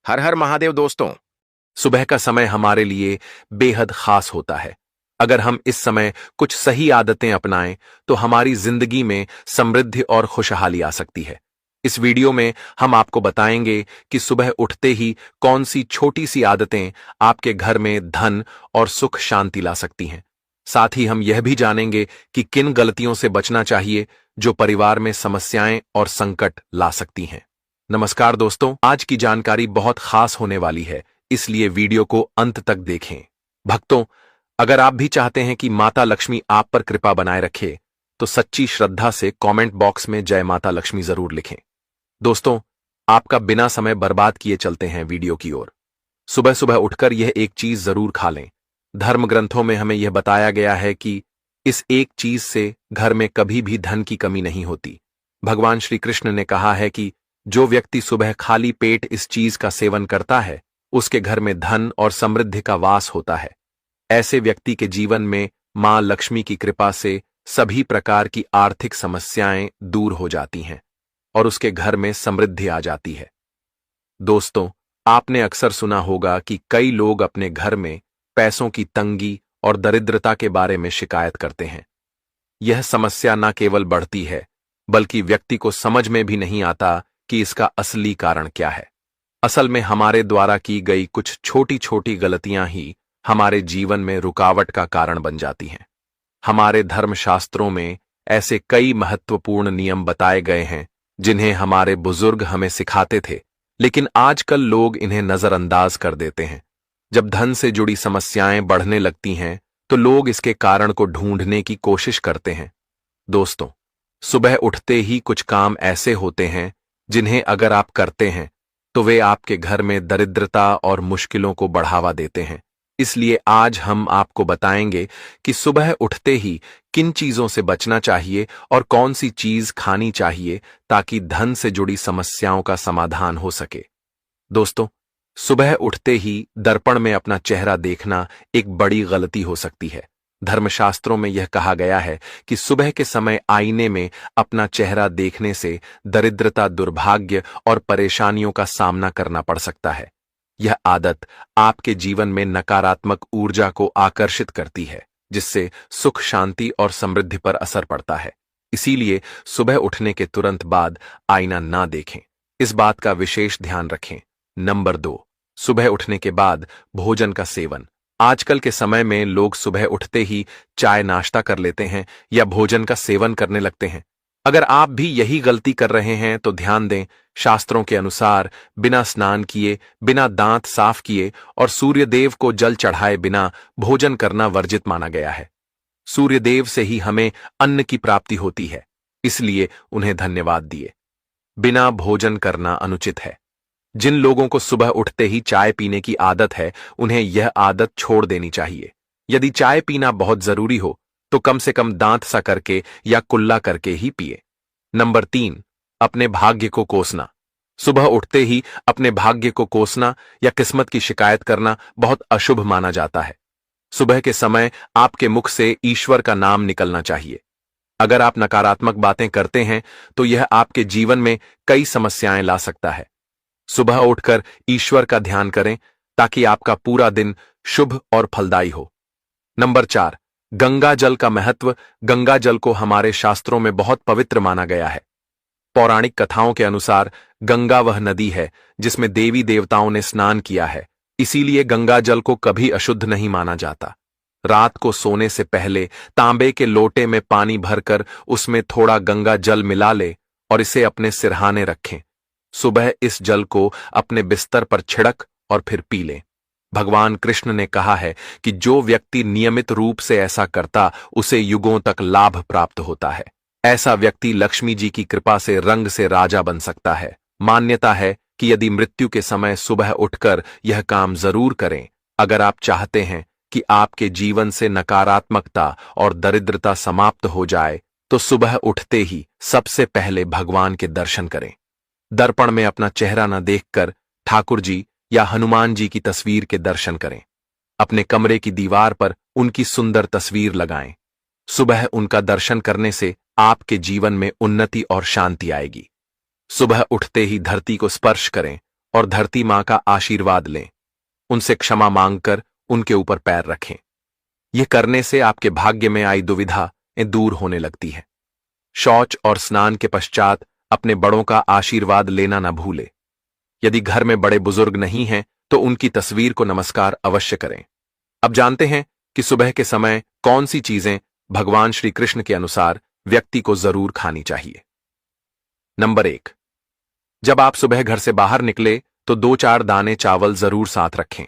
हर हर महादेव दोस्तों। सुबह का समय हमारे लिए बेहद खास होता है। अगर हम इस समय कुछ सही आदतें अपनाएं तो हमारी जिंदगी में समृद्धि और खुशहाली आ सकती है। इस वीडियो में हम आपको बताएंगे कि सुबह उठते ही कौन सी छोटी सी आदतें आपके घर में धन और सुख शांति ला सकती हैं। साथ ही हम यह भी जानेंगे कि किन गलतियों से बचना चाहिए जो परिवार में समस्याएं और संकट ला सकती हैं। नमस्कार दोस्तों, आज की जानकारी बहुत खास होने वाली है, इसलिए वीडियो को अंत तक देखें। भक्तों, अगर आप भी चाहते हैं कि माता लक्ष्मी आप पर कृपा बनाए रखे तो सच्ची श्रद्धा से कमेंट बॉक्स में जय माता लक्ष्मी जरूर लिखें। दोस्तों, आपका बिना समय बर्बाद किए चलते हैं वीडियो की ओर। सुबह सुबह उठकर यह एक चीज जरूर खा लें। धर्म ग्रंथों में हमें यह बताया गया है कि इस एक चीज से घर में कभी भी धन की कमी नहीं होती। भगवान श्री कृष्ण ने कहा है कि जो व्यक्ति सुबह खाली पेट इस चीज का सेवन करता है उसके घर में धन और समृद्धि का वास होता है। ऐसे व्यक्ति के जीवन में मां लक्ष्मी की कृपा से सभी प्रकार की आर्थिक समस्याएं दूर हो जाती हैं और उसके घर में समृद्धि आ जाती है। दोस्तों, आपने अक्सर सुना होगा कि कई लोग अपने घर में पैसों की तंगी और दरिद्रता के बारे में शिकायत करते हैं। यह समस्या न केवल बढ़ती है बल्कि व्यक्ति को समझ में भी नहीं आता कि इसका असली कारण क्या है। असल में हमारे द्वारा की गई कुछ छोटी छोटी गलतियां ही हमारे जीवन में रुकावट का कारण बन जाती हैं। हमारे धर्मशास्त्रों में ऐसे कई महत्वपूर्ण नियम बताए गए हैं जिन्हें हमारे बुजुर्ग हमें सिखाते थे, लेकिन आजकल लोग इन्हें नजरअंदाज कर देते हैं। जब धन से जुड़ी समस्याएं बढ़ने लगती हैं तो लोग इसके कारण को ढूंढने की कोशिश करते हैं। दोस्तों, सुबह उठते ही कुछ काम ऐसे होते हैं जिन्हें अगर आप करते हैं तो वे आपके घर में दरिद्रता और मुश्किलों को बढ़ावा देते हैं। इसलिए आज हम आपको बताएंगे कि सुबह उठते ही किन चीजों से बचना चाहिए और कौन सी चीज खानी चाहिए ताकि धन से जुड़ी समस्याओं का समाधान हो सके। दोस्तों, सुबह उठते ही दर्पण में अपना चेहरा देखना एक बड़ी गलती हो सकती है। धर्मशास्त्रों में यह कहा गया है कि सुबह के समय आईने में अपना चेहरा देखने से दरिद्रता, दुर्भाग्य और परेशानियों का सामना करना पड़ सकता है। यह आदत आपके जीवन में नकारात्मक ऊर्जा को आकर्षित करती है, जिससे सुख, शांति और समृद्धि पर असर पड़ता है। इसीलिए सुबह उठने के तुरंत बाद आईना ना देखें। इस बात का विशेष ध्यान रखें। नंबर 2, सुबह उठने के बाद भोजन का सेवन। आजकल के समय में लोग सुबह उठते ही चाय नाश्ता कर लेते हैं या भोजन का सेवन करने लगते हैं। अगर आप भी यही गलती कर रहे हैं तो ध्यान दें, शास्त्रों के अनुसार बिना स्नान किए, बिना दांत साफ किए और सूर्यदेव को जल चढ़ाए बिना भोजन करना वर्जित माना गया है। सूर्यदेव से ही हमें अन्न की प्राप्ति होती है, इसलिए उन्हें धन्यवाद दिए बिना भोजन करना अनुचित है। जिन लोगों को सुबह उठते ही चाय पीने की आदत है उन्हें यह आदत छोड़ देनी चाहिए। यदि चाय पीना बहुत जरूरी हो तो कम से कम दांत सा करके या कुल्ला करके ही पिए। नंबर 3, अपने भाग्य को कोसना। सुबह उठते ही अपने भाग्य को कोसना या किस्मत की शिकायत करना बहुत अशुभ माना जाता है। सुबह के समय आपके मुख से ईश्वर का नाम निकलना चाहिए। अगर आप नकारात्मक बातें करते हैं तो यह आपके जीवन में कई समस्याएं ला सकता है। सुबह उठकर ईश्वर का ध्यान करें ताकि आपका पूरा दिन शुभ और फलदायी हो। नंबर 4, गंगा जल का महत्व। गंगा जल को हमारे शास्त्रों में बहुत पवित्र माना गया है। पौराणिक कथाओं के अनुसार गंगा वह नदी है जिसमें देवी देवताओं ने स्नान किया है, इसीलिए गंगा जल को कभी अशुद्ध नहीं माना जाता। रात को सोने से पहले तांबे के लोटे में पानी भरकर उसमें थोड़ा गंगा जल मिला ले और इसे अपने सिरहाने रखें। सुबह इस जल को अपने बिस्तर पर छिड़क और फिर पी लें। भगवान कृष्ण ने कहा है कि जो व्यक्ति नियमित रूप से ऐसा करता उसे युगों तक लाभ प्राप्त होता है। ऐसा व्यक्ति लक्ष्मी जी की कृपा से रंग से राजा बन सकता है। मान्यता है कि यदि मृत्यु के समय सुबह उठकर यह काम जरूर करें। अगर आप चाहते हैं कि आपके जीवन से नकारात्मकता और दरिद्रता समाप्त हो जाए तो सुबह उठते ही सबसे पहले भगवान के दर्शन करें। दर्पण में अपना चेहरा न देखकर ठाकुर जी या हनुमान जी की तस्वीर के दर्शन करें। अपने कमरे की दीवार पर उनकी सुंदर तस्वीर लगाएं। सुबह उनका दर्शन करने से आपके जीवन में उन्नति और शांति आएगी। सुबह उठते ही धरती को स्पर्श करें और धरती मां का आशीर्वाद लें। उनसे क्षमा मांगकर उनके ऊपर पैर रखें। यह करने से आपके भाग्य में आई दुविधाएं दूर होने लगती है। शौच और स्नान के पश्चात अपने बड़ों का आशीर्वाद लेना न भूले। यदि घर में बड़े बुजुर्ग नहीं हैं तो उनकी तस्वीर को नमस्कार अवश्य करें। अब जानते हैं कि सुबह के समय कौन सी चीजें भगवान श्री कृष्ण के अनुसार व्यक्ति को जरूर खानी चाहिए। नंबर 1, जब आप सुबह घर से बाहर निकले तो 2-4 दाने चावल जरूर साथ रखें।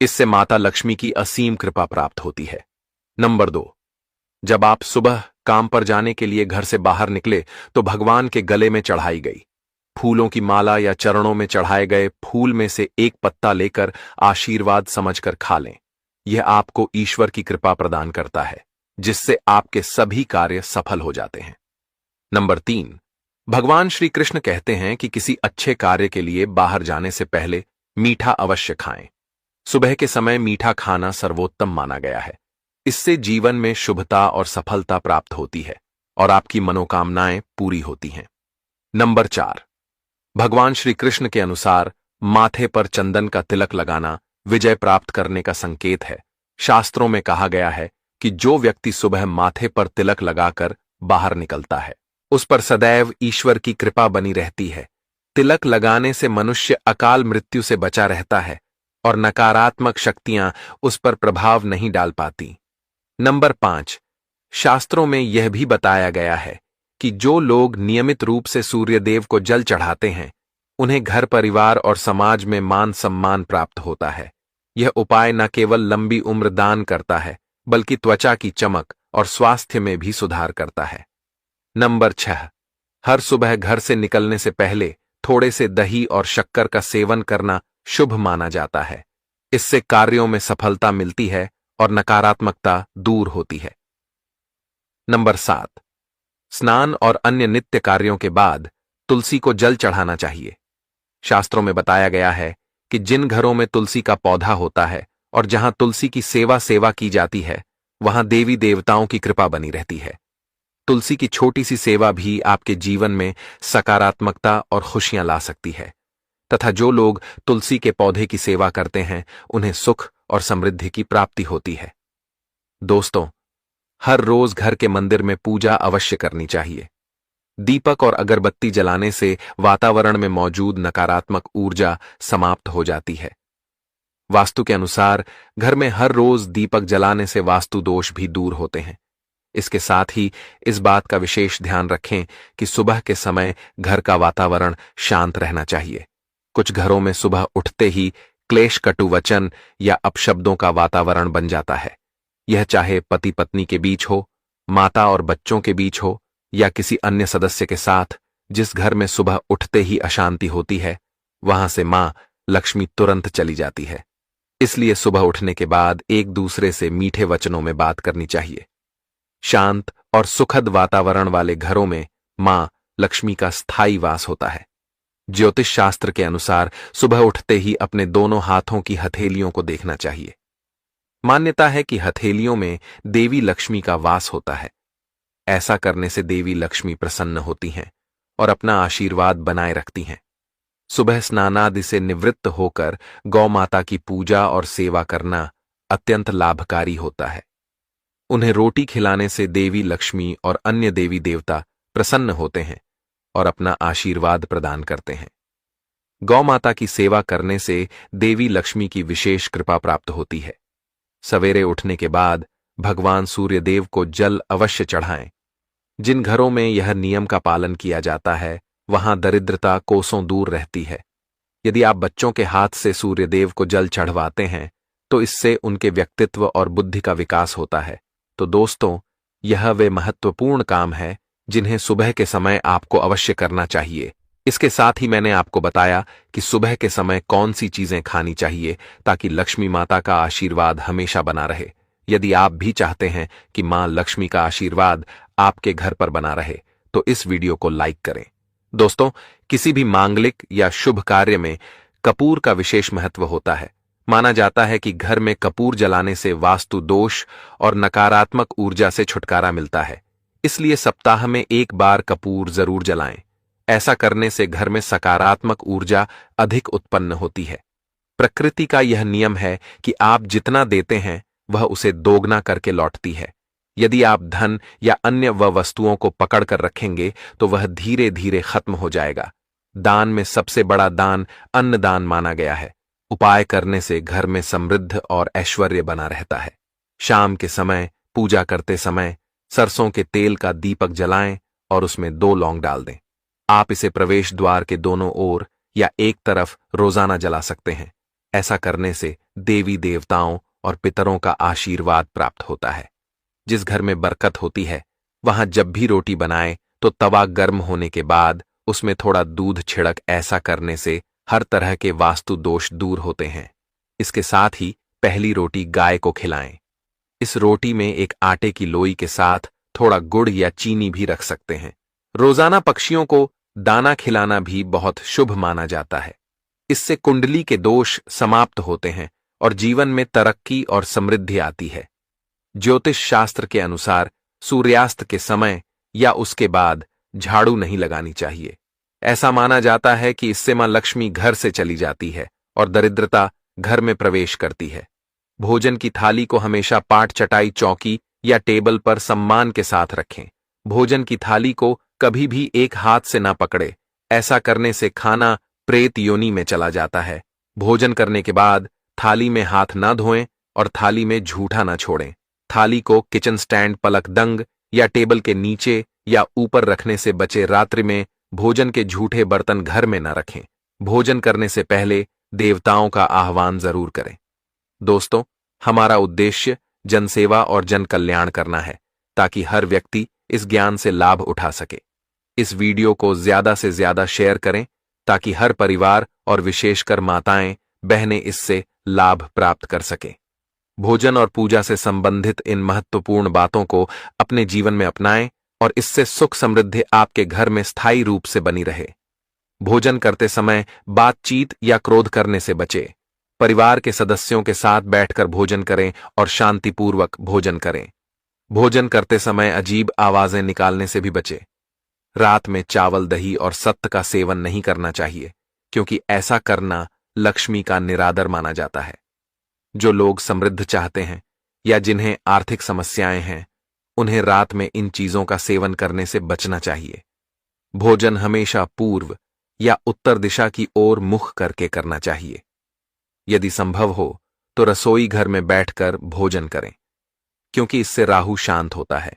इससे माता लक्ष्मी की असीम कृपा प्राप्त होती है। नंबर 2, जब आप सुबह काम पर जाने के लिए घर से बाहर निकले तो भगवान के गले में चढ़ाई गई फूलों की माला या चरणों में चढ़ाए गए फूल में से एक पत्ता लेकर आशीर्वाद समझकर खा लें। यह आपको ईश्वर की कृपा प्रदान करता है, जिससे आपके सभी कार्य सफल हो जाते हैं। नंबर 3, भगवान श्री कृष्ण कहते हैं कि किसी अच्छे कार्य के लिए बाहर जाने से पहले मीठा अवश्य खाएं। सुबह के समय मीठा खाना सर्वोत्तम माना गया है। इससे जीवन में शुभता और सफलता प्राप्त होती है और आपकी मनोकामनाएं पूरी होती हैं। नंबर 4, भगवान श्री कृष्ण के अनुसार माथे पर चंदन का तिलक लगाना विजय प्राप्त करने का संकेत है। शास्त्रों में कहा गया है कि जो व्यक्ति सुबह माथे पर तिलक लगाकर बाहर निकलता है उस पर सदैव ईश्वर की कृपा बनी रहती है। तिलक लगाने से मनुष्य अकाल मृत्यु से बचा रहता है और नकारात्मक शक्तियां उस पर प्रभाव नहीं डाल पाती। नंबर 5, शास्त्रों में यह भी बताया गया है कि जो लोग नियमित रूप से सूर्यदेव को जल चढ़ाते हैं उन्हें घर परिवार और समाज में मान सम्मान प्राप्त होता है। यह उपाय न केवल लंबी उम्र दान करता है बल्कि त्वचा की चमक और स्वास्थ्य में भी सुधार करता है। नंबर 6, हर सुबह घर से निकलने से पहले थोड़े से दही और शक्कर का सेवन करना शुभ माना जाता है। इससे कार्यों में सफलता मिलती है और नकारात्मकता दूर होती है। नंबर 7, स्नान और अन्य नित्य कार्यों के बाद तुलसी को जल चढ़ाना चाहिए। शास्त्रों में बताया गया है कि जिन घरों में तुलसी का पौधा होता है और जहां तुलसी की सेवा की जाती है वहां देवी देवताओं की कृपा बनी रहती है। तुलसी की छोटी सी सेवा भी आपके जीवन में सकारात्मकता और खुशियां ला सकती है तथा जो लोग तुलसी के पौधे की सेवा करते हैं उन्हें सुख और समृद्धि की प्राप्ति होती है। दोस्तों, हर रोज घर के मंदिर में पूजा अवश्य करनी चाहिए। दीपक और अगरबत्ती जलाने से वातावरण में मौजूद नकारात्मक ऊर्जा समाप्त हो जाती है। वास्तु के अनुसार घर में हर रोज दीपक जलाने से वास्तु दोष भी दूर होते हैं। इसके साथ ही इस बात का विशेष ध्यान रखें कि सुबह के समय घर का वातावरण शांत रहना चाहिए। कुछ घरों में सुबह उठते ही क्लेश, कटु वचन या अपशब्दों का वातावरण बन जाता है। यह चाहे पति पत्नी के बीच हो, माता और बच्चों के बीच हो या किसी अन्य सदस्य के साथ। जिस घर में सुबह उठते ही अशांति होती है वहां से मां लक्ष्मी तुरंत चली जाती है। इसलिए सुबह उठने के बाद एक दूसरे से मीठे वचनों में बात करनी चाहिए। शांत और सुखद वातावरण वाले घरों में मां लक्ष्मी का स्थायी वास होता है। ज्योतिष शास्त्र के अनुसार सुबह उठते ही अपने दोनों हाथों की हथेलियों को देखना चाहिए। मान्यता है कि हथेलियों में देवी लक्ष्मी का वास होता है। ऐसा करने से देवी लक्ष्मी प्रसन्न होती हैं और अपना आशीर्वाद बनाए रखती हैं। सुबह स्नानादि से निवृत्त होकर गौ माता की पूजा और सेवा करना अत्यंत लाभकारी होता है। उन्हें रोटी खिलाने से देवी लक्ष्मी और अन्य देवी देवता प्रसन्न होते हैं और अपना आशीर्वाद प्रदान करते हैं। गौ माता की सेवा करने से देवी लक्ष्मी की विशेष कृपा प्राप्त होती है। सवेरे उठने के बाद भगवान सूर्यदेव को जल अवश्य चढ़ाएं। जिन घरों में यह नियम का पालन किया जाता है वहां दरिद्रता कोसों दूर रहती है। यदि आप बच्चों के हाथ से सूर्यदेव को जल चढ़वाते हैं तो इससे उनके व्यक्तित्व और बुद्धि का विकास होता है। तो दोस्तों, यह वे महत्वपूर्ण काम है जिन्हें सुबह के समय आपको अवश्य करना चाहिए। इसके साथ ही मैंने आपको बताया कि सुबह के समय कौन सी चीजें खानी चाहिए ताकि लक्ष्मी माता का आशीर्वाद हमेशा बना रहे। यदि आप भी चाहते हैं कि मां लक्ष्मी का आशीर्वाद आपके घर पर बना रहे तो इस वीडियो को लाइक करें। दोस्तों, किसी भी मांगलिक या शुभ कार्य में कपूर का विशेष महत्व होता है। माना जाता है कि घर में कपूर जलाने से वास्तु दोष और नकारात्मक ऊर्जा से छुटकारा मिलता है। इसलिए सप्ताह में एक बार कपूर जरूर जलाएं। ऐसा करने से घर में सकारात्मक ऊर्जा अधिक उत्पन्न होती है। प्रकृति का यह नियम है कि आप जितना देते हैं वह उसे दोगुना करके लौटती है। यदि आप धन या अन्य वस्तुओं को पकड़ कर रखेंगे तो वह धीरे धीरे खत्म हो जाएगा। दान में सबसे बड़ा दान अन्नदान माना गया है। उपाय करने से घर में समृद्ध और ऐश्वर्य बना रहता है। शाम के समय पूजा करते समय सरसों के तेल का दीपक जलाएं और उसमें 2 लौंग डाल दें। आप इसे प्रवेश द्वार के दोनों ओर या एक तरफ रोजाना जला सकते हैं। ऐसा करने से देवी देवताओं और पितरों का आशीर्वाद प्राप्त होता है। जिस घर में बरकत होती है वहां जब भी रोटी बनाए तो तवा गर्म होने के बाद उसमें थोड़ा दूध छिड़क। ऐसा करने से हर तरह के वास्तु दोष दूर होते हैं। इसके साथ ही पहली रोटी गाय को खिलाएं। इस रोटी में एक आटे की लोई के साथ थोड़ा गुड़ या चीनी भी रख सकते हैं। रोजाना पक्षियों को दाना खिलाना भी बहुत शुभ माना जाता है। इससे कुंडली के दोष समाप्त होते हैं और जीवन में तरक्की और समृद्धि आती है। ज्योतिष शास्त्र के अनुसार सूर्यास्त के समय या उसके बाद झाड़ू नहीं लगानी चाहिए। ऐसा माना जाता है कि इससे मां लक्ष्मी घर से चली जाती है और दरिद्रता घर में प्रवेश करती है। भोजन की थाली को हमेशा पाट चटाई चौकी या टेबल पर सम्मान के साथ रखें। भोजन की थाली को कभी भी एक हाथ से ना पकड़े। ऐसा करने से खाना प्रेत योनि में चला जाता है। भोजन करने के बाद थाली में हाथ ना धोएं और थाली में झूठा ना छोड़ें। थाली को किचन स्टैंड, पलकदंग या टेबल के नीचे या ऊपर रखने से बचे। रात्रि में भोजन के झूठे बर्तन घर में न रखें। भोजन करने से पहले देवताओं का आह्वान जरूर करें। दोस्तों, हमारा उद्देश्य जनसेवा और जन कल्याण करना है ताकि हर व्यक्ति इस ज्ञान से लाभ उठा सके। इस वीडियो को ज्यादा से ज्यादा शेयर करें ताकि हर परिवार और विशेषकर माताएं बहनें इससे लाभ प्राप्त कर सकें। भोजन और पूजा से संबंधित इन महत्वपूर्ण बातों को अपने जीवन में अपनाएं और इससे सुख समृद्धि आपके घर में स्थायी रूप से बनी रहे। भोजन करते समय बातचीत या क्रोध करने से बचें। परिवार के सदस्यों के साथ बैठकर भोजन करें और शांतिपूर्वक भोजन करें। भोजन करते समय अजीब आवाजें निकालने से भी बचें। रात में चावल, दही और सत्त का सेवन नहीं करना चाहिए क्योंकि ऐसा करना लक्ष्मी का निरादर माना जाता है। जो लोग समृद्ध चाहते हैं या जिन्हें आर्थिक समस्याएं हैं उन्हें रात में इन चीजों का सेवन करने से बचना चाहिए। भोजन हमेशा पूर्व या उत्तर दिशा की ओर मुख करके करना चाहिए। यदि संभव हो तो रसोई घर में बैठकर भोजन करें क्योंकि इससे राहु शांत होता है।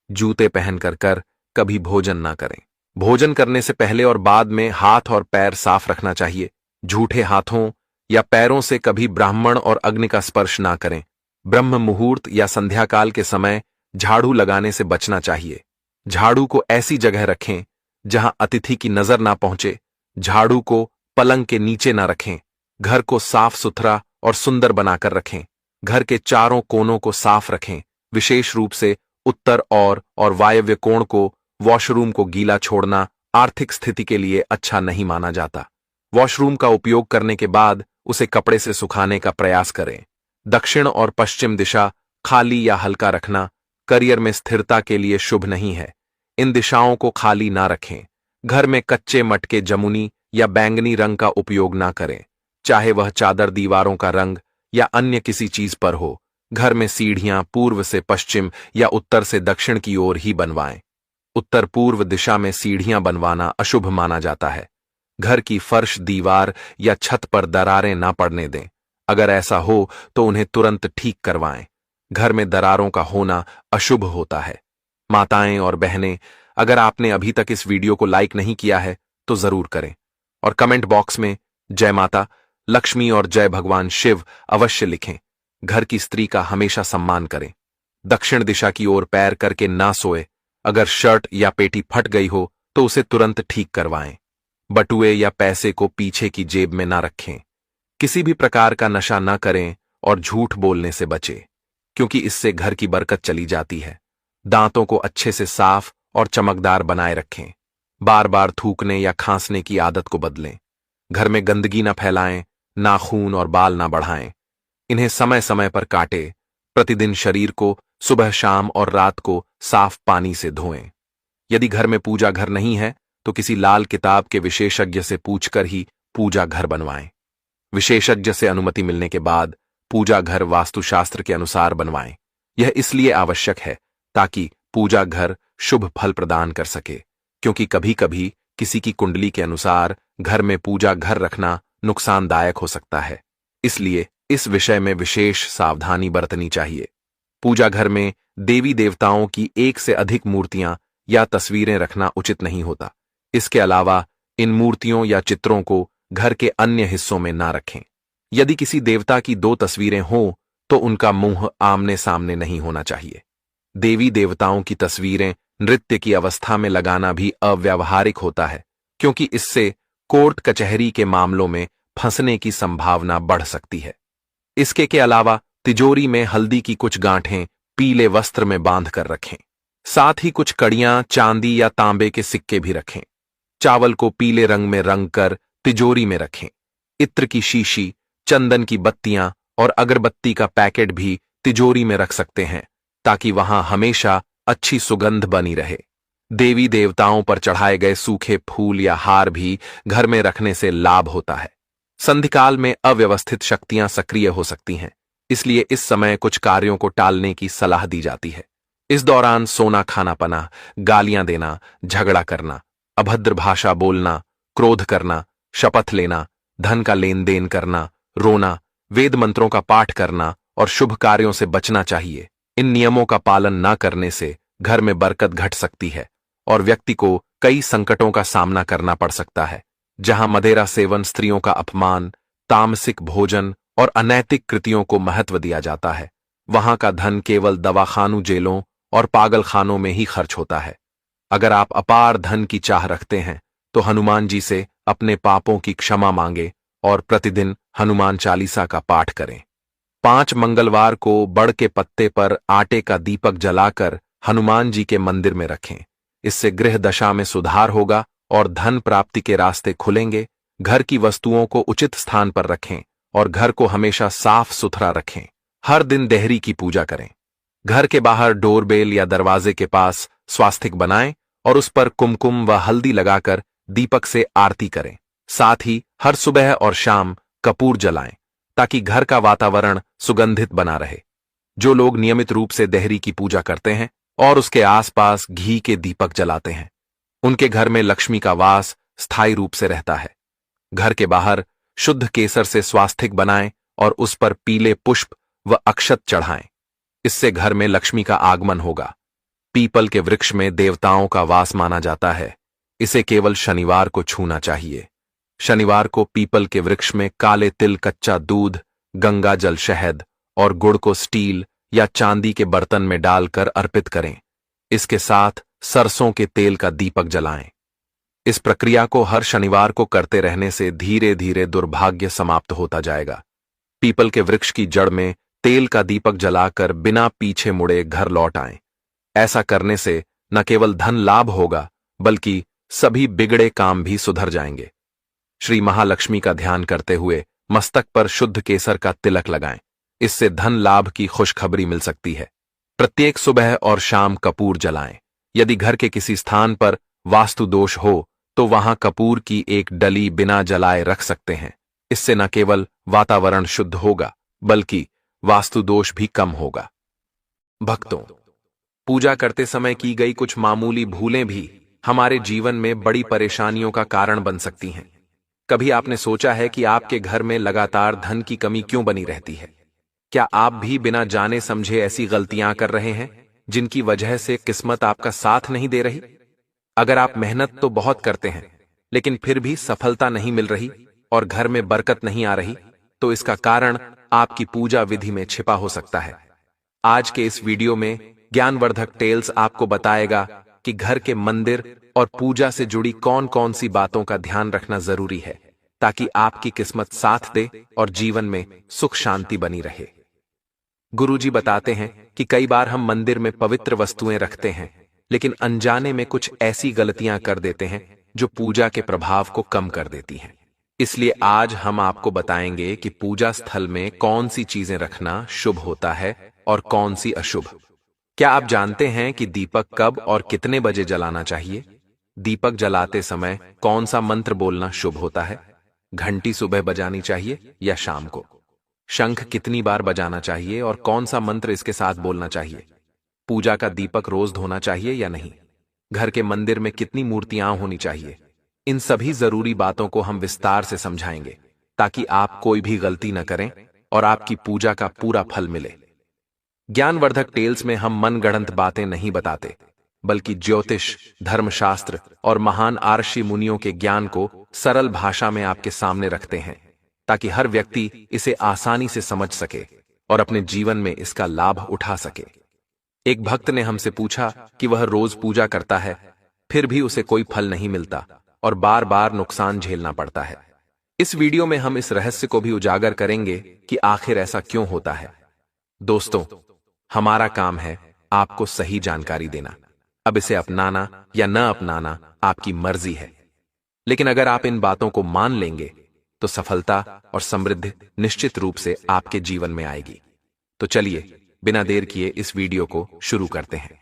जूते पहनकर कभी भोजन ना करें। भोजन करने से पहले और बाद में हाथ और पैर साफ रखना चाहिए। झूठे हाथों या पैरों से कभी ब्राह्मण और अग्नि का स्पर्श ना करें। ब्रह्म मुहूर्त या संध्याकाल के समय झाड़ू लगाने से बचना चाहिए। झाड़ू को ऐसी जगह रखें जहां अतिथि की नजर ना पहुंचे। झाड़ू को पलंग के नीचे ना रखें। घर को साफ सुथरा और सुंदर बनाकर रखें। घर के चारों कोनों को साफ रखें, विशेष रूप से उत्तर और वायव्य कोण को। वॉशरूम को गीला छोड़ना आर्थिक स्थिति के लिए अच्छा नहीं माना जाता। वॉशरूम का उपयोग करने के बाद उसे कपड़े से सुखाने का प्रयास करें। दक्षिण और पश्चिम दिशा खाली या हल्का रखना करियर में स्थिरता के लिए शुभ नहीं है। इन दिशाओं को खाली ना रखें। घर में कच्चे मटके, जमुनी या बैंगनी रंग का उपयोग ना करें, चाहे वह चादर, दीवारों का रंग या अन्य किसी चीज पर हो। घर में सीढ़ियां पूर्व से पश्चिम या उत्तर से दक्षिण की ओर ही बनवाएं। उत्तर पूर्व दिशा में सीढ़ियां बनवाना अशुभ माना जाता है। घर की फर्श, दीवार या छत पर दरारें ना पड़ने दें। अगर ऐसा हो तो उन्हें तुरंत ठीक करवाएं। घर में दरारों का होना अशुभ होता है। माताएं और बहनें, अगर आपने अभी तक इस वीडियो को लाइक नहीं किया है तो जरूर करें और कमेंट बॉक्स में जय माता लक्ष्मी और जय भगवान शिव अवश्य लिखें। घर की स्त्री का हमेशा सम्मान करें। दक्षिण दिशा की ओर पैर करके ना सोए। अगर शर्ट या पेटी फट गई हो तो उसे तुरंत ठीक करवाएं। बटुए या पैसे को पीछे की जेब में ना रखें। किसी भी प्रकार का नशा ना करें और झूठ बोलने से बचें क्योंकि इससे घर की बरकत चली जाती है। दांतों को अच्छे से साफ और चमकदार बनाए रखें। बार बार थूकने या खांसने की आदत को बदलें। घर में गंदगी ना फैलाएं, नाखून और बाल ना बढ़ाएं। इन्हें समय समय पर काटें। प्रतिदिन शरीर को सुबह, शाम और रात को साफ पानी से धोएं। यदि घर में पूजा घर नहीं है तो किसी लाल किताब के विशेषज्ञ से पूछकर ही पूजा घर बनवाएं। विशेषज्ञ से अनुमति मिलने के बाद पूजा घर वास्तुशास्त्र के अनुसार बनवाएं। यह इसलिए आवश्यक है ताकि पूजा घर शुभ फल प्रदान कर सके, क्योंकि कभी कभी किसी की कुंडली के अनुसार घर में पूजा घर रखना नुकसानदायक हो सकता है। इसलिए इस विषय में विशेष सावधानी बरतनी चाहिए। पूजा घर में देवी देवताओं की एक से अधिक मूर्तियां या तस्वीरें रखना उचित नहीं होता। इसके अलावा इन मूर्तियों या चित्रों को घर के अन्य हिस्सों में ना रखें। यदि किसी देवता की 2 तस्वीरें हों तो उनका मुंह आमने सामने नहीं होना चाहिए। देवी देवताओं की तस्वीरें नृत्य की अवस्था में लगाना भी अव्यावहारिक होता है, क्योंकि इससे कोर्ट कचहरी के मामलों में फंसने की संभावना बढ़ सकती है। इसके के अलावा तिजोरी में हल्दी की कुछ गांठें पीले वस्त्र में बांध कर रखें। साथ ही कुछ कड़ियां चांदी या तांबे के सिक्के भी रखें। चावल को पीले रंग में रंग कर तिजोरी में रखें। इत्र की शीशी, चंदन की बत्तियां और अगरबत्ती का पैकेट भी तिजोरी में रख सकते हैं, ताकि वहां हमेशा अच्छी सुगंध बनी रहे। देवी देवताओं पर चढ़ाए गए सूखे फूल या हार भी घर में रखने से लाभ होता है। संधिकाल में अव्यवस्थित शक्तियां सक्रिय हो सकती हैं, इसलिए इस समय कुछ कार्यों को टालने की सलाह दी जाती है। इस दौरान सोना खाना पना, गालियां देना, झगड़ा करना, अभद्र भाषा बोलना, क्रोध करना, शपथ लेना, धन का लेन देन करना, रोना, वेद मंत्रों का पाठ करना और शुभ कार्यों से बचना चाहिए। इन नियमों का पालन न करने से घर में बरकत घट सकती है और व्यक्ति को कई संकटों का सामना करना पड़ सकता है। जहां मदिरा सेवन, स्त्रियों का अपमान, तामसिक भोजन और अनैतिक कृतियों को महत्व दिया जाता है, वहां का धन केवल दवाखानों, जेलों और पागलखानों में ही खर्च होता है। अगर आप अपार धन की चाह रखते हैं तो हनुमान जी से अपने पापों की क्षमा मांगे और प्रतिदिन हनुमान चालीसा का पाठ करें। 5 मंगलवार को बड़ के पत्ते पर आटे का दीपक जलाकर हनुमान जी के मंदिर में रखें। इससे गृह दशा में सुधार होगा और धन प्राप्ति के रास्ते खुलेंगे। घर की वस्तुओं को उचित स्थान पर रखें और घर को हमेशा साफ सुथरा रखें। हर दिन देहरी की पूजा करें। घर के बाहर डोरबेल या दरवाजे के पास स्वास्तिक बनाएं और उस पर कुमकुम व हल्दी लगाकर दीपक से आरती करें। साथ ही हर सुबह और शाम कपूर जलाएं ताकि घर का वातावरण सुगंधित बना रहे। जो लोग नियमित रूप से देहरी की पूजा करते हैं और उसके आसपास घी के दीपक जलाते हैं, उनके घर में लक्ष्मी का वास स्थायी रूप से रहता है। घर के बाहर शुद्ध केसर से स्वास्तिक बनाएं और उस पर पीले पुष्प व अक्षत चढ़ाएं। इससे घर में लक्ष्मी का आगमन होगा। पीपल के वृक्ष में देवताओं का वास माना जाता है। इसे केवल शनिवार को छूना चाहिए। शनिवार को पीपल के वृक्ष में काले तिल, कच्चा दूध, गंगा जल, शहद और गुड़ को स्टील या चांदी के बर्तन में डालकर अर्पित करें। इसके साथ सरसों के तेल का दीपक जलाएं। इस प्रक्रिया को हर शनिवार को करते रहने से धीरे धीरे दुर्भाग्य समाप्त होता जाएगा। पीपल के वृक्ष की जड़ में तेल का दीपक जलाकर बिना पीछे मुड़े घर लौट आएं। ऐसा करने से न केवल धन लाभ होगा, बल्कि सभी बिगड़े काम भी सुधर जाएंगे। श्री महालक्ष्मी का ध्यान करते हुए मस्तक पर शुद्ध केसर का तिलक लगाएं। इससे धन लाभ की खुशखबरी मिल सकती है। प्रत्येक सुबह और शाम कपूर जलाएं। यदि घर के किसी स्थान पर वास्तु दोष हो तो वहां कपूर की एक डली बिना जलाए रख सकते हैं। इससे न केवल वातावरण शुद्ध होगा, बल्कि वास्तु दोष भी कम होगा। भक्तों, पूजा करते समय की गई कुछ मामूली भूलें भी हमारे जीवन में बड़ी परेशानियों का कारण बन सकती हैं। कभी आपने सोचा है कि आपके घर में लगातार धन की कमी क्यों बनी रहती है? क्या आप भी बिना जाने समझे ऐसी गलतियां कर रहे हैं जिनकी वजह से किस्मत आपका साथ नहीं दे रही? अगर आप मेहनत तो बहुत करते हैं लेकिन फिर भी सफलता नहीं मिल रही और घर में बरकत नहीं आ रही, तो इसका कारण आपकी पूजा विधि में छिपा हो सकता है। आज के इस वीडियो में ज्ञानवर्धक टेल्स आपको बताएगा कि घर के मंदिर और पूजा से जुड़ी कौन कौन सी बातों का ध्यान रखना जरूरी है ताकि आपकी किस्मत साथ दे और जीवन में सुख शांति बनी रहे। गुरुजी बताते हैं कि कई बार हम मंदिर में पवित्र वस्तुएं रखते हैं, लेकिन अनजाने में कुछ ऐसी गलतियां कर देते हैं जो पूजा के प्रभाव को कम कर देती हैं। इसलिए आज हम आपको बताएंगे कि पूजा स्थल में कौन सी चीजें रखना शुभ होता है और कौन सी अशुभ। क्या आप जानते हैं कि दीपक कब और कितने बजे जलाना चाहिए? दीपक जलाते समय कौन सा मंत्र बोलना शुभ होता है? घंटी सुबह बजानी चाहिए या शाम को? शंख कितनी बार बजाना चाहिए और कौन सा मंत्र इसके साथ बोलना चाहिए? पूजा का दीपक रोज धोना चाहिए या नहीं? घर के मंदिर में कितनी मूर्तियां होनी चाहिए? इन सभी जरूरी बातों को हम विस्तार से समझाएंगे ताकि आप कोई भी गलती न करें और आपकी पूजा का पूरा फल मिले। ज्ञानवर्धक टेल्स में हम मनगढ़ंत बातें नहीं बताते, बल्कि ज्योतिष, धर्मशास्त्र और महान आर्षि मुनियों के ज्ञान को सरल भाषा में आपके सामने रखते हैं ताकि हर व्यक्ति इसे आसानी से समझ सके और अपने जीवन में इसका लाभ उठा सके। एक भक्त ने हमसे पूछा कि वह रोज पूजा करता है, फिर भी उसे कोई फल नहीं मिलता और बार बार नुकसान झेलना पड़ता है। इस वीडियो में हम इस रहस्य को भी उजागर करेंगे कि आखिर ऐसा क्यों होता है। दोस्तों, हमारा काम है आपको सही जानकारी देना। अब इसे अपनाना या न अपनाना आपकी मर्जी है, लेकिन अगर आप इन बातों को मान लेंगे तो सफलता और समृद्धि निश्चित रूप से आपके जीवन में आएगी। तो चलिए बिना देर किए इस वीडियो को शुरू करते हैं।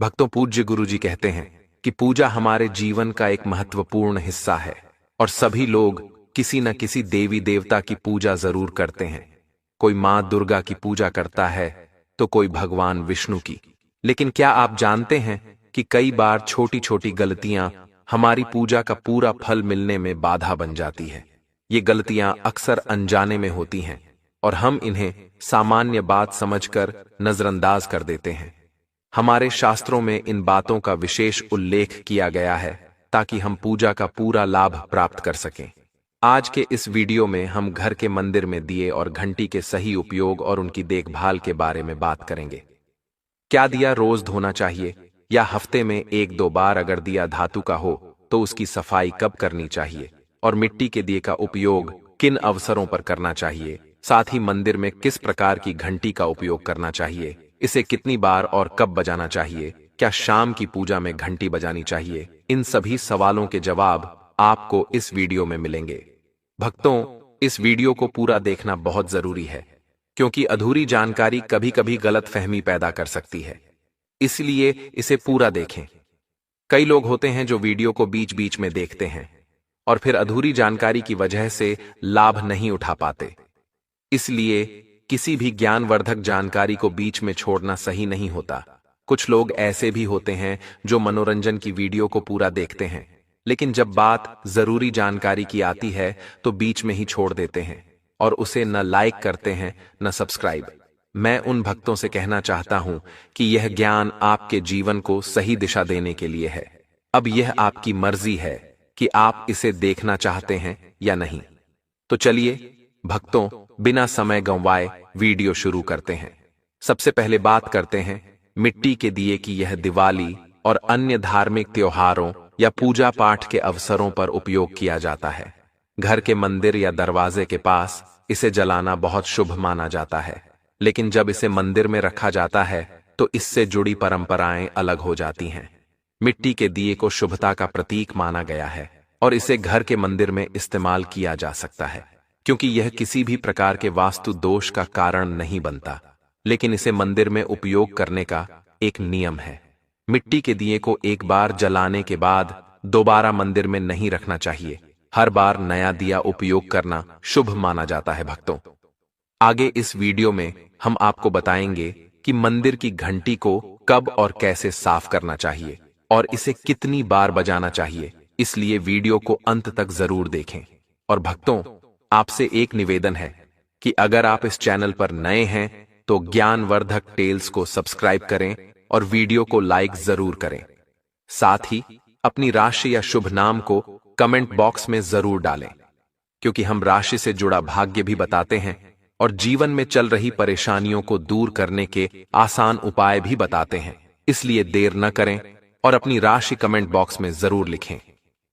भक्तों, पूज्य गुरुजी कहते हैं कि पूजा हमारे जीवन का एक महत्वपूर्ण हिस्सा है और सभी लोग किसी न किसी देवी देवता की पूजा जरूर करते हैं। कोई मां दुर्गा की पूजा करता है तो कोई भगवान विष्णु की। लेकिन क्या आप जानते हैं कि कई बार छोटी छोटी गलतियां हमारी पूजा का पूरा फल मिलने में बाधा बन जाती है। ये गलतियां अक्सर अनजाने में होती हैं और हम इन्हें सामान्य बात समझकर नजरअंदाज कर देते हैं। हमारे शास्त्रों में इन बातों का विशेष उल्लेख किया गया है ताकि हम पूजा का पूरा लाभ प्राप्त कर सकें। आज के इस वीडियो में हम घर के मंदिर में दिए और घंटी के सही उपयोग और उनकी देखभाल के बारे में बात करेंगे। क्या दिया रोज धोना चाहिए या हफ्ते में 1-2 बार? अगर दिया धातु का हो तो उसकी सफाई कब करनी चाहिए? और मिट्टी के दिए का उपयोग किन अवसरों पर करना चाहिए? साथ ही मंदिर में किस प्रकार की घंटी का उपयोग करना चाहिए? इसे कितनी बार और कब बजाना चाहिए? क्या शाम की पूजा में घंटी बजानी चाहिए? इन सभी सवालों के जवाब आपको इस वीडियो में मिलेंगे। भक्तों, इस वीडियो को पूरा देखना बहुत जरूरी है क्योंकि अधूरी जानकारी कभी कभी गलतफहमी पैदा कर सकती है, इसलिए इसे पूरा देखें। कई लोग होते हैं जो वीडियो को बीच बीच में देखते हैं और फिर अधूरी जानकारी की वजह से लाभ नहीं उठा पाते। इसलिए किसी भी ज्ञानवर्धक जानकारी को बीच में छोड़ना सही नहीं होता। कुछ लोग ऐसे भी होते हैं जो मनोरंजन की वीडियो को पूरा देखते हैं, लेकिन जब बात जरूरी जानकारी की आती है तो बीच में ही छोड़ देते हैं और उसे न लाइक करते हैं न सब्सक्राइब। मैं उन भक्तों से कहना चाहता हूं कि यह ज्ञान आपके जीवन को सही दिशा देने के लिए है। अब यह आपकी मर्जी है कि आप इसे देखना चाहते हैं या नहीं। तो चलिए भक्तों, बिना समय गंवाए वीडियो शुरू करते हैं। सबसे पहले बात करते हैं मिट्टी के दिए की। यह दिवाली और अन्य धार्मिक त्योहारों या पूजा पाठ के अवसरों पर उपयोग किया जाता है। घर के मंदिर या दरवाजे के पास इसे जलाना बहुत शुभ माना जाता है, लेकिन जब इसे मंदिर में रखा जाता है तो इससे जुड़ी परंपराएं अलग हो जाती हैं। मिट्टी के दिए को शुभता का प्रतीक माना गया है और इसे घर के मंदिर में इस्तेमाल किया जा सकता है क्योंकि यह किसी भी प्रकार के वास्तु दोष का कारण नहीं बनता, लेकिन इसे मंदिर में उपयोग करने का एक नियम है। मिट्टी के दिए को एक बार जलाने के बाद दोबारा मंदिर में नहीं रखना चाहिए। हर बार नया दिया उपयोग करना शुभ माना जाता है। भक्तों, आगे इस वीडियो में हम आपको बताएंगे कि मंदिर की घंटी को कब और कैसे साफ करना चाहिए और इसे कितनी बार बजाना चाहिए, इसलिए वीडियो को अंत तक जरूर देखें। और भक्तों, आपसे एक निवेदन है कि अगर आप इस चैनल पर नए हैं तो ज्ञानवर्धक टेल्स को सब्सक्राइब करें और वीडियो को लाइक जरूर करें। साथ ही अपनी राशि या शुभ नाम को कमेंट बॉक्स में जरूर डालें क्योंकि हम राशि से जुड़ा भाग्य भी बताते हैं और जीवन में चल रही परेशानियों को दूर करने के आसान उपाय भी बताते हैं। इसलिए देर न करें और अपनी राशि कमेंट बॉक्स में जरूर लिखें।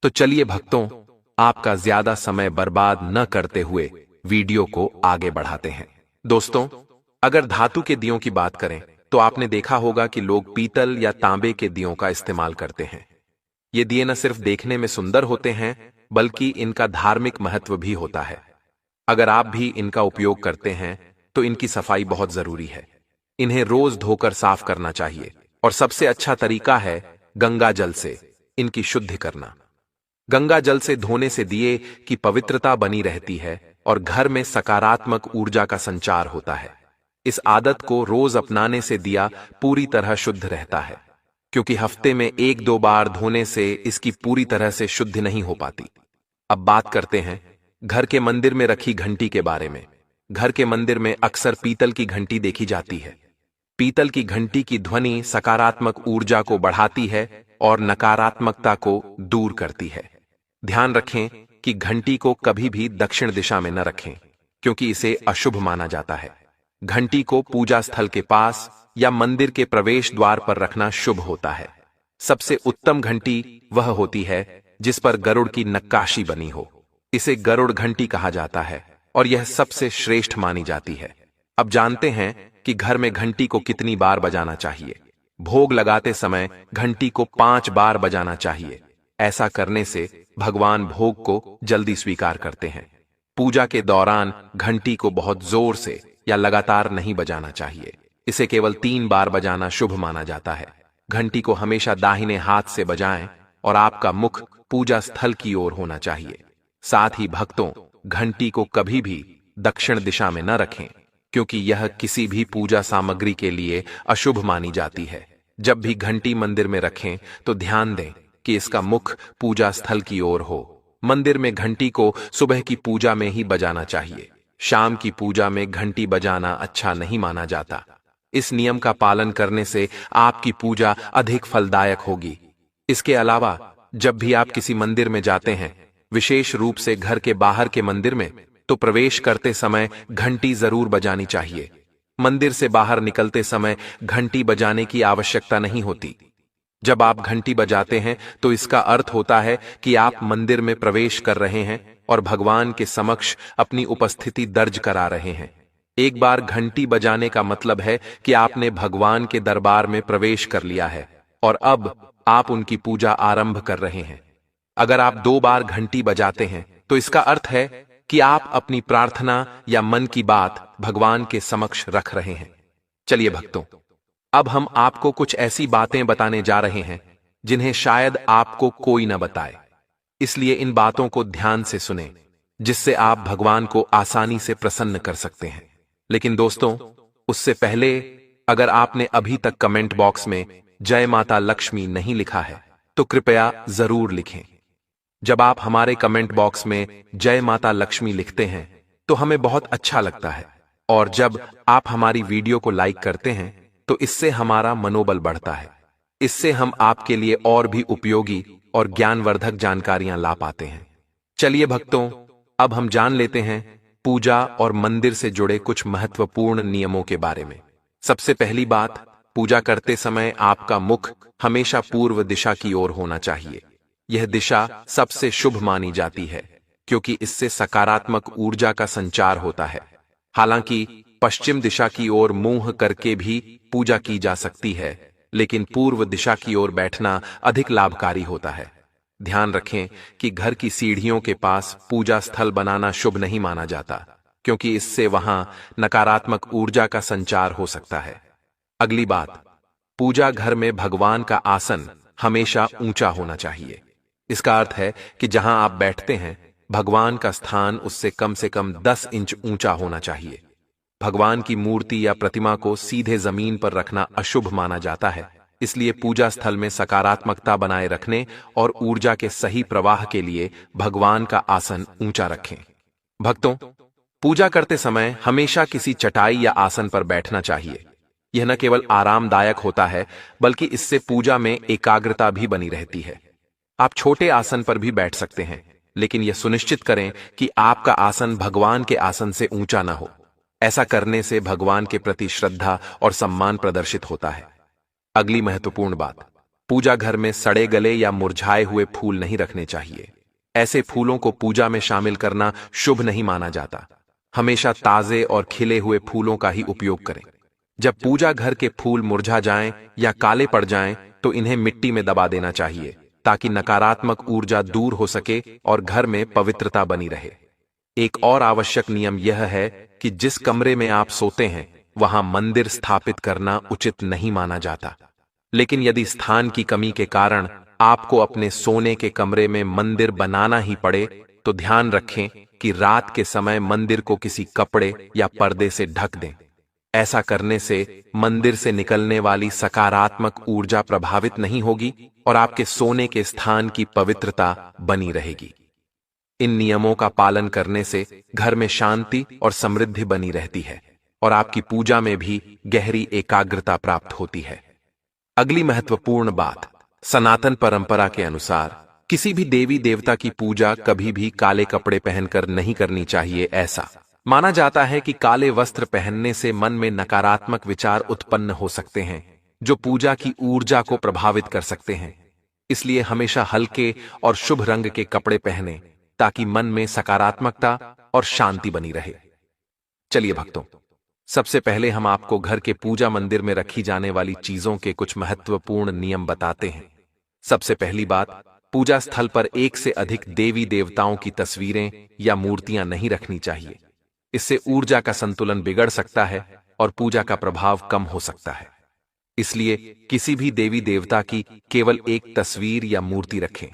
तो चलिए भक्तों, आपका ज्यादा समय बर्बाद न करते हुए वीडियो को आगे बढ़ाते हैं। दोस्तों, अगर धातु के दियों की बात करें तो आपने देखा होगा कि लोग पीतल या तांबे के दियों का इस्तेमाल करते हैं। ये दिए न सिर्फ देखने में सुंदर होते हैं बल्कि इनका धार्मिक महत्व भी होता है। अगर आप भी इनका उपयोग करते हैं तो इनकी सफाई बहुत जरूरी है। इन्हें रोज धोकर साफ करना चाहिए और सबसे अच्छा तरीका है गंगा जल से। इनकी शुद्धि करना। गंगा जल से धोने से दिए की पवित्रता बनी रहती है और घर में सकारात्मक ऊर्जा का संचार होता है। इस आदत को रोज अपनाने से दिया पूरी तरह शुद्ध रहता है, क्योंकि हफ्ते में 1-2 बार धोने से इसकी पूरी तरह से शुद्धि नहीं हो पाती। अब बात करते हैं घर के मंदिर में रखी घंटी के बारे में। घर के मंदिर में अक्सर पीतल की घंटी देखी जाती है। पीतल की घंटी की ध्वनि सकारात्मक ऊर्जा को बढ़ाती है और नकारात्मकता को दूर करती है। ध्यान रखें कि घंटी को कभी भी दक्षिण दिशा में न रखें, क्योंकि इसे अशुभ माना जाता है। घंटी को पूजा स्थल के पास या मंदिर के प्रवेश द्वार पर रखना शुभ होता है। सबसे उत्तम घंटी वह होती है जिस पर गरुड़ की नक्काशी बनी हो। इसे गरुड़ घंटी कहा जाता है और यह सबसे श्रेष्ठ मानी जाती है। अब जानते हैं कि घर में घंटी को कितनी बार बजाना चाहिए। भोग लगाते समय घंटी को 5 बार बजाना चाहिए। ऐसा करने से भगवान भोग को जल्दी स्वीकार करते हैं। पूजा के दौरान घंटी को बहुत जोर से या लगातार नहीं बजाना चाहिए। इसे केवल 3 बार बजाना शुभ माना जाता है। घंटी को हमेशा दाहिने हाथ से बजाएं और आपका मुख पूजा स्थल की ओर होना चाहिए। साथ ही भक्तों, घंटी को कभी भी दक्षिण दिशा में न रखें, क्योंकि यह किसी भी पूजा सामग्री के लिए अशुभ मानी जाती है। जब भी घंटी मंदिर में रखें तो ध्यान दें कि इसका मुख पूजा स्थल की ओर हो। मंदिर में घंटी को सुबह की पूजा में ही बजाना चाहिए। शाम की पूजा में घंटी बजाना अच्छा नहीं माना जाता। इस नियम का पालन करने से आपकी पूजा अधिक फलदायक होगी। इसके अलावा जब भी आप किसी मंदिर में जाते हैं, विशेष रूप से घर के बाहर के मंदिर में, तो प्रवेश करते समय घंटी जरूर बजानी चाहिए। मंदिर से बाहर निकलते समय घंटी बजाने की आवश्यकता नहीं होती। जब आप घंटी बजाते हैं तो इसका अर्थ होता है कि आप मंदिर में प्रवेश कर रहे हैं और भगवान के समक्ष अपनी उपस्थिति दर्ज करा रहे हैं। एक बार घंटी बजाने का मतलब है कि आपने भगवान के दरबार में प्रवेश कर लिया है और अब आप उनकी पूजा आरंभ कर रहे हैं। अगर आप 2 बार घंटी बजाते हैं तो इसका अर्थ है कि आप अपनी प्रार्थना या मन की बात भगवान के समक्ष रख रहे हैं। चलिए भक्तों, अब हम आपको कुछ ऐसी बातें बताने जा रहे हैं जिन्हें शायद आपको कोई न बताए। इसलिए इन बातों को ध्यान से सुनें, जिससे आप भगवान को आसानी से प्रसन्न कर सकते हैं। लेकिन दोस्तों, उससे पहले अगर आपने अभी तक कमेंट बॉक्स में जय माता लक्ष्मी नहीं लिखा है तो कृपया जरूर लिखें। जब आप हमारे कमेंट बॉक्स में जय माता लक्ष्मी लिखते हैं तो हमें बहुत अच्छा लगता है, और जब आप हमारी वीडियो को लाइक करते हैं तो इससे हमारा मनोबल बढ़ता है। इससे हम आपके लिए और भी उपयोगी और ज्ञानवर्धक जानकारियां ला पाते हैं। चलिए भक्तों, अब हम जान लेते हैं पूजा और मंदिर से जुड़े कुछ महत्वपूर्ण नियमों के बारे में। सबसे पहली बात, पूजा करते समय आपका मुख हमेशा पूर्व दिशा की ओर होना चाहिए। यह दिशा सबसे शुभ मानी जाती है, क्योंकि इससे सकारात्मक ऊर्जा का संचार होता है। हालांकि पश्चिम दिशा की ओर मुंह करके भी पूजा की जा सकती है, लेकिन पूर्व दिशा की ओर बैठना अधिक लाभकारी होता है। ध्यान रखें कि घर की सीढ़ियों के पास पूजा स्थल बनाना शुभ नहीं माना जाता, क्योंकि इससे वहां नकारात्मक ऊर्जा का संचार हो सकता है। अगली बात, पूजा घर में भगवान का आसन हमेशा ऊंचा होना चाहिए। इसका अर्थ है कि जहां आप बैठते हैं, भगवान का स्थान उससे कम से कम 10 इंच ऊंचा होना चाहिए। भगवान की मूर्ति या प्रतिमा को सीधे जमीन पर रखना अशुभ माना जाता है। इसलिए पूजा स्थल में सकारात्मकता बनाए रखने और ऊर्जा के सही प्रवाह के लिए भगवान का आसन ऊंचा रखें। भक्तों, पूजा करते समय हमेशा किसी चटाई या आसन पर बैठना चाहिए। यह न केवल आरामदायक होता है, बल्कि इससे पूजा में एकाग्रता भी बनी रहती है। आप छोटे आसन पर भी बैठ सकते हैं, लेकिन यह सुनिश्चित करें कि आपका आसन भगवान के आसन से ऊंचा न हो। ऐसा करने से भगवान के प्रति श्रद्धा और सम्मान प्रदर्शित होता है। अगली महत्वपूर्ण बात, पूजा घर में सड़े गले या मुरझाए हुए फूल नहीं रखने चाहिए। ऐसे फूलों को पूजा में शामिल करना शुभ नहीं माना जाता। हमेशा ताजे और खिले हुए फूलों का ही उपयोग करें। जब पूजा घर के फूल मुरझा जाएं या काले पड़ जाएं, तो इन्हें मिट्टी में दबा देना चाहिए, ताकि नकारात्मक ऊर्जा दूर हो सके और घर में पवित्रता बनी रहे। एक और आवश्यक नियम यह है कि जिस कमरे में आप सोते हैं, वहां मंदिर स्थापित करना उचित नहीं माना जाता। लेकिन यदि स्थान की कमी के कारण आपको अपने सोने के कमरे में मंदिर बनाना ही पड़े तो ध्यान रखें कि रात के समय मंदिर को किसी कपड़े या पर्दे से ढक दें। ऐसा करने से मंदिर से निकलने वाली सकारात्मक ऊर्जा प्रभावित नहीं होगी और आपके सोने के स्थान की पवित्रता बनी रहेगी। इन नियमों का पालन करने से घर में शांति और समृद्धि बनी रहती है और आपकी पूजा में भी गहरी एकाग्रता प्राप्त होती है। अगली महत्वपूर्ण बात, सनातन परंपरा के अनुसार किसी भी देवी देवता की पूजा कभी भी काले कपड़े पहनकर नहीं करनी चाहिए। ऐसा माना जाता है कि काले वस्त्र पहनने से मन में नकारात्मक विचार उत्पन्न हो सकते हैं जो पूजा की ऊर्जा को प्रभावित कर सकते हैं। इसलिए हमेशा हल्के और शुभ रंग के कपड़े पहने ताकि मन में सकारात्मकता और शांति बनी रहे। चलिए भक्तों, सबसे पहले हम आपको घर के पूजा मंदिर में रखी जाने वाली चीजों के कुछ महत्वपूर्ण नियम बताते हैं। सबसे पहली बात, पूजा स्थल पर एक से अधिक देवी देवताओं की तस्वीरें या मूर्तियां नहीं रखनी चाहिए। इससे ऊर्जा का संतुलन बिगड़ सकता है और पूजा का प्रभाव कम हो सकता है। इसलिए किसी भी देवी देवता की केवल एक तस्वीर या मूर्ति रखें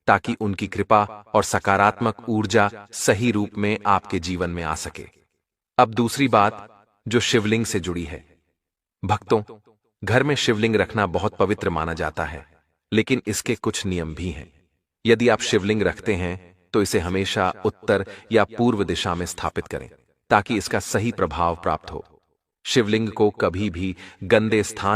ताकि उनकी कृपा और सकारात्मक ऊर्जा सही रूप में आपके जीवन में आ सके। अब दूसरी बात जो शिवलिंग से जुड़ी है। भक्तों, घर में शिवलिंग रखना बहुत पवित्र माना जाता है, लेकिन इसके कुछ नियम भी हैं। यदि आप शिवलिंग रखते हैं तो इसे हमेशा उत्तर या पूर्व दिशा में स्थापित करें ताकि इसका सही प्रभाव प्राप्त हो। शिवलिंग को कभी भी गंदे स्थान